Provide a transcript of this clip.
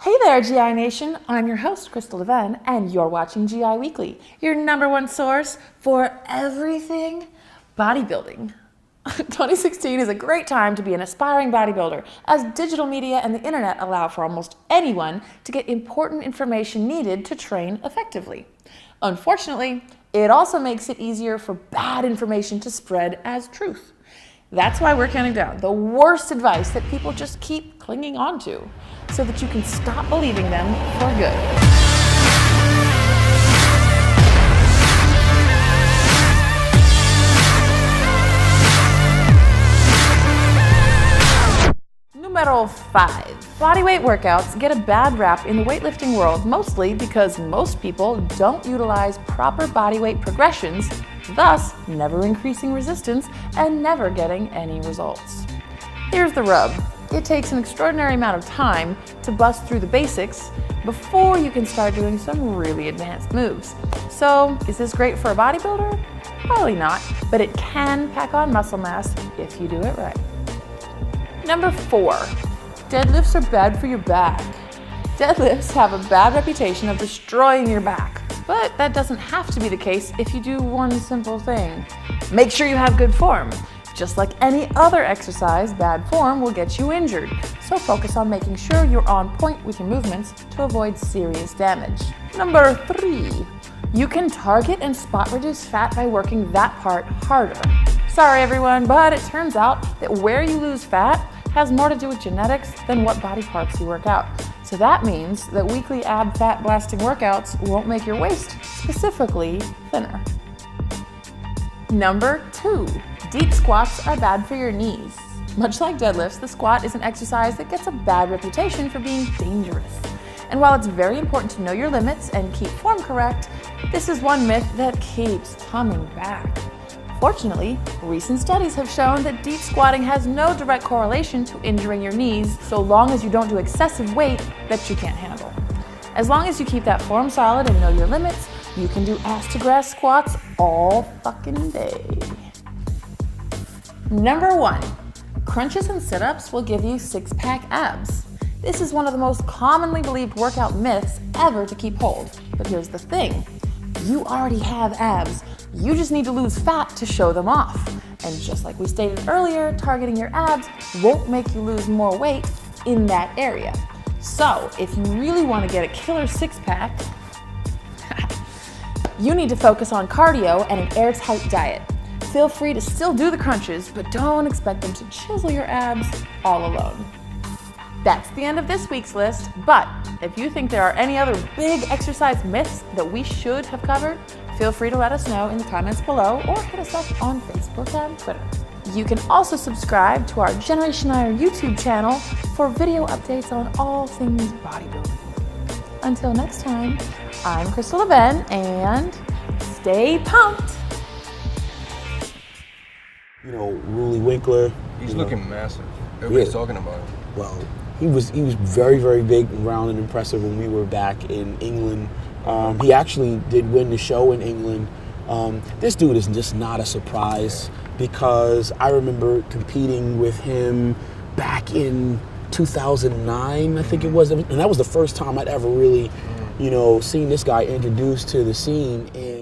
Hey there, GI Nation. I'm your host, Crystal Leven, and you're watching GI Weekly, your #1 source for everything bodybuilding. 2016 is a great time to be an aspiring bodybuilder, as digital media and the internet allow for almost anyone to get important information needed to train effectively. Unfortunately, it also makes it easier for bad information to spread as truth. That's why we're counting down the worst advice that people just keep clinging on to, so that you can stop believing them for good. Numero 5. Bodyweight workouts get a bad rap in the weightlifting world, mostly because most people don't utilize proper bodyweight progressions, thus never increasing resistance and never getting any results. Here's the rub. It takes an extraordinary amount of time to bust through the basics before you can start doing some really advanced moves. So, is this great for a bodybuilder? Probably not, but it can pack on muscle mass if you do it right. Number 4, deadlifts are bad for your back. Deadlifts have a bad reputation of destroying your back, but that doesn't have to be the case if you do one simple thing. Make sure you have good form. Just like any other exercise, bad form will get you injured, so focus on making sure you're on point with your movements to avoid serious damage. Number 3, you can target and spot reduce fat by working that part harder. Sorry everyone, but it turns out that where you lose fat has more to do with genetics than what body parts you work out. So that means that weekly ab fat blasting workouts won't make your waist specifically thinner. Number 2, deep squats are bad for your knees. Much like deadlifts, the squat is an exercise that gets a bad reputation for being dangerous. And while it's very important to know your limits and keep form correct, this is one myth that keeps coming back. Fortunately, recent studies have shown that deep squatting has no direct correlation to injuring your knees, so long as you don't do excessive weight that you can't handle. As long as you keep that form solid and know your limits, you can do ass-to-grass squats all fucking day. Number 1, crunches and sit-ups will give you six-pack abs. This is one of the most commonly believed workout myths ever to keep hold. But here's the thing, you already have abs. You just need to lose fat to show them off. And just like we stated earlier, targeting your abs won't make you lose more weight in that area. So if you really want to get a killer six-pack, you need to focus on cardio and an airtight diet. Feel free to still do the crunches, but don't expect them to chisel your abs all alone. That's the end of this week's list, but if you think there are any other big exercise myths that we should have covered, feel free to let us know in the comments below or hit us up on Facebook and Twitter. You can also subscribe to our Generation Iron YouTube channel for video updates on all things bodybuilding. Until next time, I'm Crystal Leven, and stay pumped! You know, Ruli Winkler. He's looking massive. Everybody's talking about him. Well, he was very, very big, round, and impressive when we were back in England. He actually did win the show in England. This dude is just not a surprise, because I remember competing with him back in 2009, I think it was, and that was the first time I'd ever really, seen this guy introduced to the scene. And